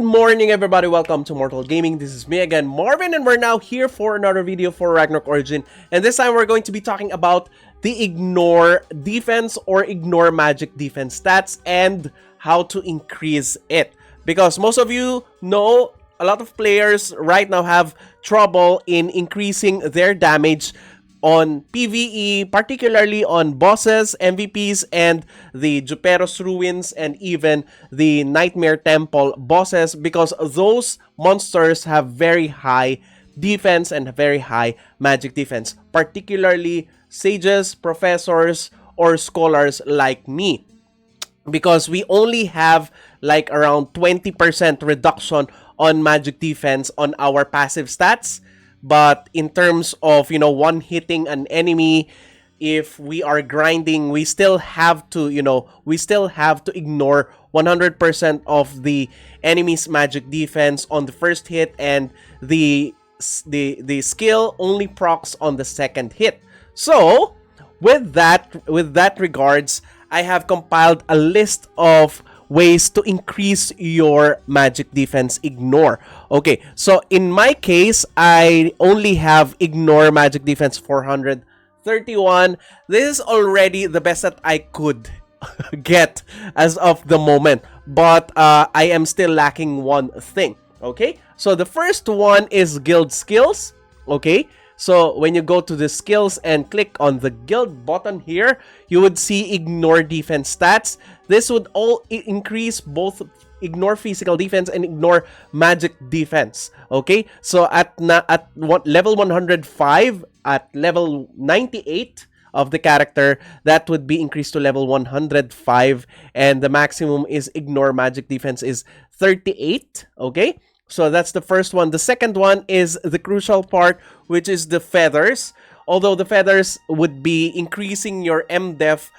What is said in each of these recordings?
morning, everybody. Welcome to Immortal Gaming. This is me again, Marvin, and we're now here for another video for Ragnarok Origin. And this time we're going to be talking about the ignore defense or ignore magic defense stats and how to increase it. Because most of you know a lot of players right now have trouble in increasing their damage on PvE, particularly on bosses, MVPs, and the Juperos Ruins, and even the Nightmare Temple bosses, because those monsters have very high defense and very high magic defense, particularly sages, professors, or scholars like me, because we only have like around 20% reduction on magic defense on our passive stats. But in terms of, one hitting an enemy, if we are grinding, we still have to, ignore 100% of the enemy's magic defense on the first hit, and the skill only procs on the second hit. So, with that regards, I have compiled a list of ways to increase your magic defense ignore. Okay, so in my case, I only have ignore magic defense 431. This is already the best that I could get as of the moment, but I am still lacking one thing. Okay, so the first one is guild skills. Okay, so when you go to the skills and click on the guild button here, you would see ignore defense stats. This would all increase both ignore physical defense and ignore magic defense. Okay, so at level 105, at level 98 of the character, that would be increased to level 105, and the maximum is ignore magic defense is 38. Okay, so that's the first one. The second one is the crucial part, which is the feathers. Although the feathers would be increasing your Mdef,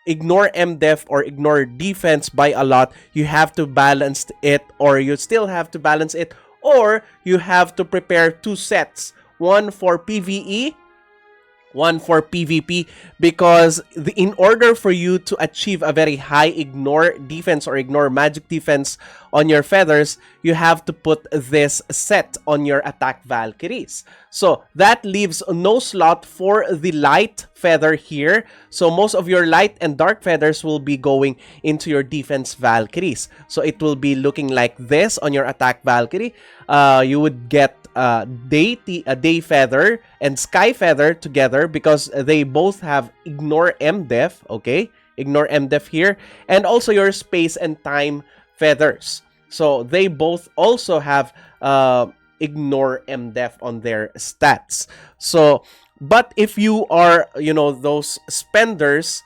ignore Mdef or ignore defense by a lot, you have to balance it, or you still have to balance it, or you have to prepare two sets, one for PvE, one for PvP, because in order for you to achieve a very high ignore defense or ignore magic defense on your feathers, you have to put this set on your attack Valkyries. So that leaves no slot for the light feather here. So most of your light and dark feathers will be going into your defense Valkyries. So it will be looking like this on your attack Valkyrie. You would get day feather and sky feather together, because they both have ignore Mdef. Okay, ignore Mdef here, and also your space and time feathers. So they both also have ignore Mdef on their stats. So, but if you are, those spenders,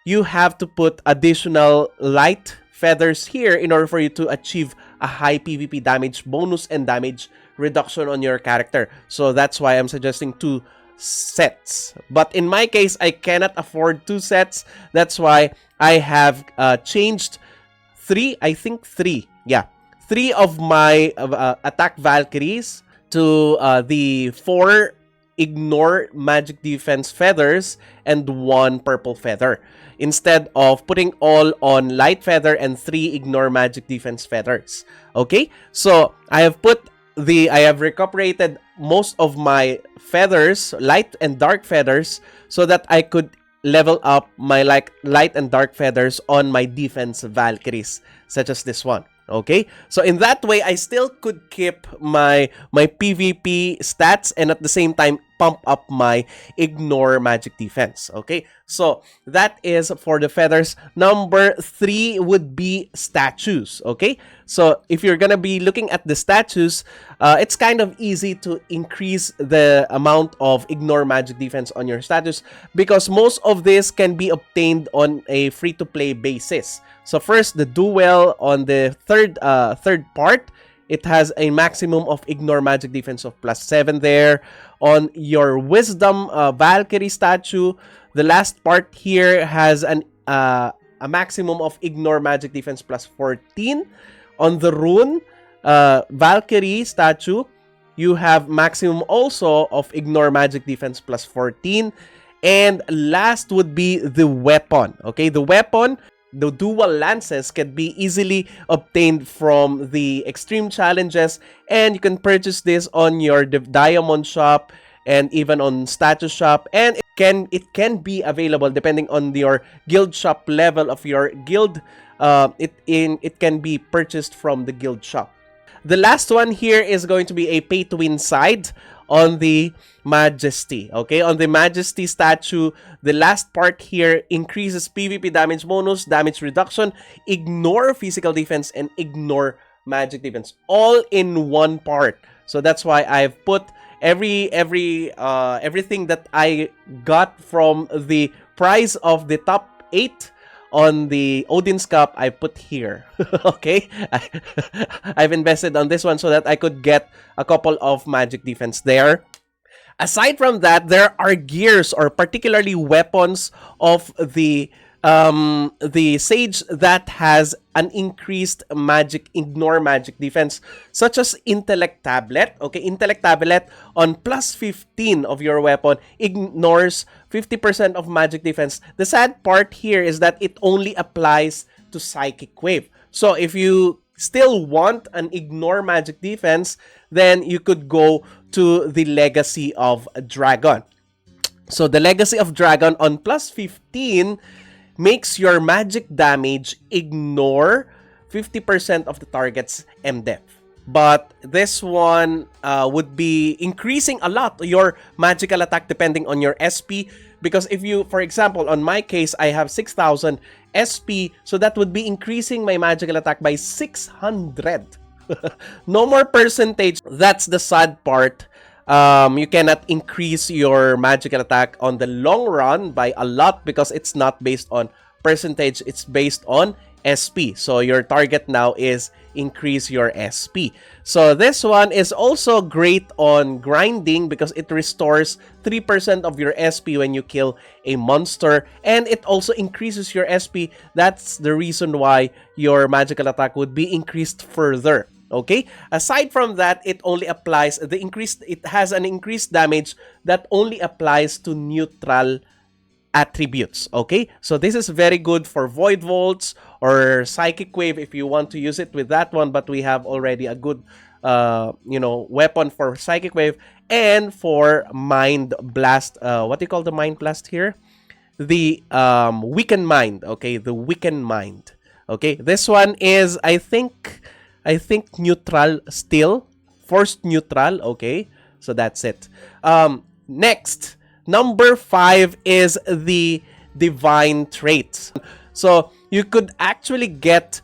you have to put additional light feathers here in order for you to achieve a high PvP damage bonus and damage reduction on your character. So that's why I'm suggesting 2 sets. But in my case, I cannot afford 2 sets. That's why I have changed 3 of my attack Valkyries to the 4 ignore magic defense feathers and 1 purple feather, instead of putting all on light feather and 3 ignore magic defense feathers. Okay, so I have recuperated most of my feathers, light and dark feathers, so that I could level up my light and dark feathers on my defense Valkyries, such as this one. Okay, so in that way, I still could keep my PvP stats and at the same time pump up my ignore magic defense. Okay, so that is for the feathers. Number 3 would be statues. Okay, so if you're gonna be looking at the statues, it's kind of easy to increase the amount of ignore magic defense on your statues, because most of this can be obtained on a free-to-play basis. So first, the duel on the third part, it has a maximum of ignore magic defense of +7 there. On your wisdom Valkyrie statue, the last part here has a maximum of ignore magic defense +14. On the rune Valkyrie statue, you have maximum also of ignore magic defense +14. And last would be the weapon. Okay, the weapon, the dual lances can be easily obtained from the extreme challenges, and you can purchase this on your diamond shop and even on status shop, and it can be available depending on your guild shop level of your guild. It can be purchased from the guild shop. The last one here is going to be a pay-to-win side on the Majesty. Okay, on the Majesty statue, the last part here increases PvP damage bonus, damage reduction, ignore physical defense, and ignore magic defense, all in one part. So that's why I've put everything that I got from the prize of the top 8 on the Odin's Cup, I put here. Okay, I've invested on this one so that I could get a couple of magic defense there. Aside from that, there are gears, or particularly weapons of the Sage that has an increased ignore magic defense, such as Intellect Tablet. Okay, Intellect Tablet on plus 15 of your weapon ignores 50% of magic defense. The sad part here is that it only applies to Psychic Wave. So if you still want an ignore magic defense, then you could go to the Legacy of Dragon. So the Legacy of Dragon on plus 15 makes your magic damage ignore 50% of the target's Mdef. But this one would be increasing a lot your magical attack depending on your SP. Because if you, for example, on my case, I have 6,000 SP. So that would be increasing my magical attack by 600. No more percentage. That's the sad part. You cannot increase your magical attack on the long run by a lot because it's not based on percentage. It's based on SP. So your target now is increase your SP. So this one is also great on grinding because it restores 3% of your SP when you kill a monster, and it also increases your SP. That's the reason why your magical attack would be increased further. Okay, aside from that, it only applies it has an increased damage that only applies to neutral attributes. Okay, so this is very good for Void Volts or Psychic Wave if you want to use it with that one, but we have already a good weapon for Psychic Wave and for Mind Blast. What do you call the Mind Blast here? The Weakened Mind. Okay, the Weakened Mind. Okay, this one is I think neutral still. Forced neutral. Okay, so that's it. Next, number 5 is the Divine Traits. So you could actually get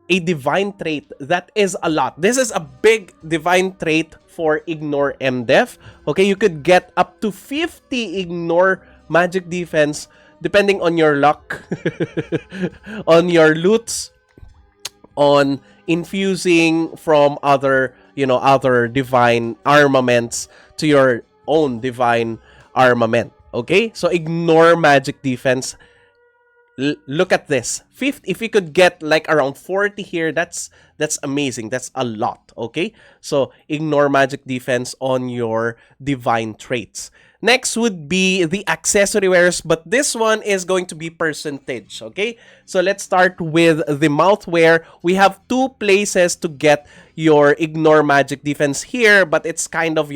a Divine Trait that is a lot. This is a big Divine Trait for Ignore Mdef. Okay, you could get up to 50 Ignore Magic Defense depending on your luck, on your loots, on infusing from other divine armaments to your own divine armament. Okay, so ignore magic defense. Look at this. If you could get like around 40 here, that's amazing. That's a lot. Okay, so ignore magic defense on your divine traits. Next would be the accessory wares, but this one is going to be percentage. Okay, so let's start with the mouthwear. We have 2 places to get your ignore magic defense here, but it's kind of,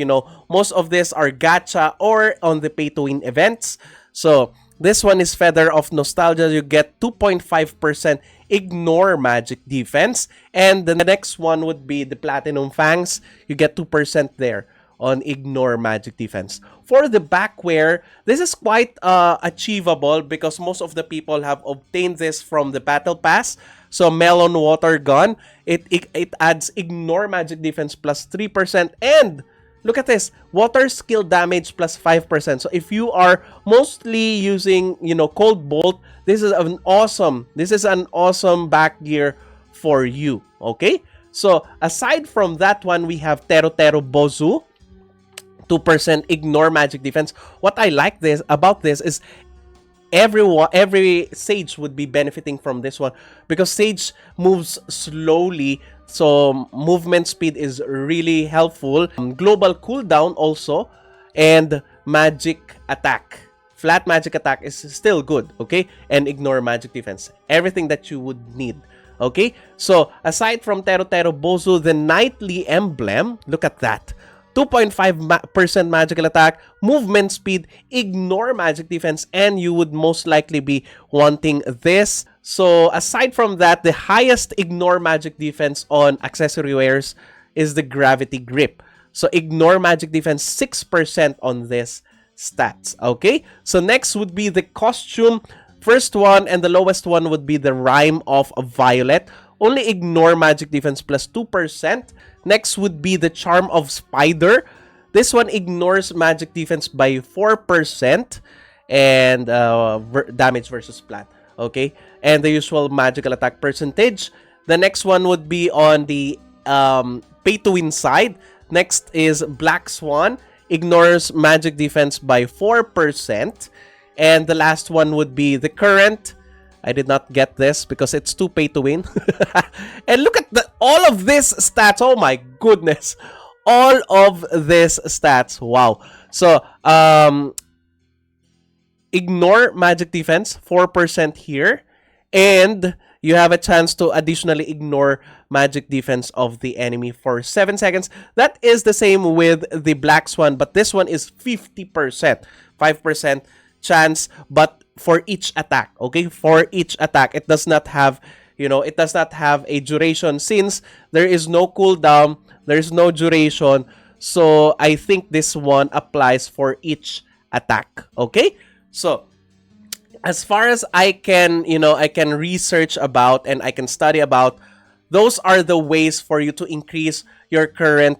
most of this are gacha or on the pay to win events. So this one is Feather of Nostalgia. You get 2.5% ignore magic defense, and the next one would be the Platinum Fangs. You get 2% there on ignore magic defense. For the backwear, this is quite achievable because most of the people have obtained this from the battle pass. So Melon Water Gun, it adds ignore magic defense plus 3%, and look at this, water skill damage plus 5%. So if you are mostly using Cold Bolt, this is an awesome back gear for you. Okay, so aside from that one, we have Tero Bozu, 2% ignore magic defense. What I like about this is every Sage would be benefiting from this one because Sage moves slowly, so movement speed is really helpful. Global cooldown also, and magic attack flat magic attack is still good, okay? And ignore magic defense. Everything that you would need, okay? So, aside from Tero Tero Bozu, the Knightly Emblem, look at that. 2.5% magical attack, movement speed, ignore magic defense, and you would most likely be wanting this. So, aside from that, the highest ignore magic defense on accessory wares is the Gravity Grip. So, ignore magic defense 6% on this stats, okay? So, next would be the costume. First one and the lowest one would be the Rime of Violet. Only ignore magic defense plus 2%. Next would be the Charm of Spider. This one ignores magic defense by 4% and damage versus plant. Okay, and the usual magical attack percentage. The next one would be on the pay to win side. Next is Black Swan. Ignores magic defense by 4%. And the last one would be the Current. I did not get this because it's too pay to win. And look at all of this stats. Oh my goodness. All of this stats. Wow. So, ignore magic defense, 4% here. And you have a chance to additionally ignore magic defense of the enemy for 7 seconds. That is the same with the Black Swan, but this one is 50%. 5% chance, but for each attack, okay? For each attack. It does not have, it does not have a duration since there is no cooldown, there is no duration. So, I think this one applies for each attack, okay? So, as far as I can, I can research about and I can study about, those are the ways for you to increase your current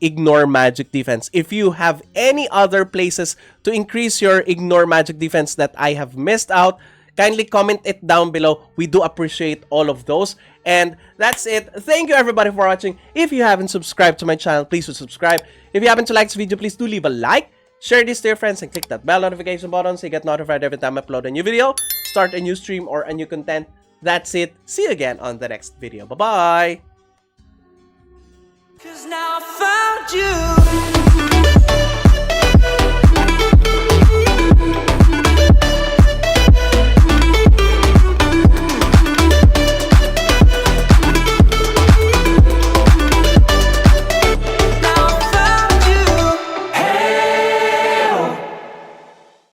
ignore magic defense. If you have any other places to increase your ignore magic defense that I have missed out, kindly comment it down below. We do appreciate all of those. And that's it. Thank you everybody for watching. If you haven't subscribed to my channel, please do subscribe. If you happen to like this video, please do leave a like. Share this to your friends and click that bell notification button so you get notified every time I upload a new video, start a new stream, or a new content. That's it. See you again on the next video. Bye-bye! 'Cause now I found you.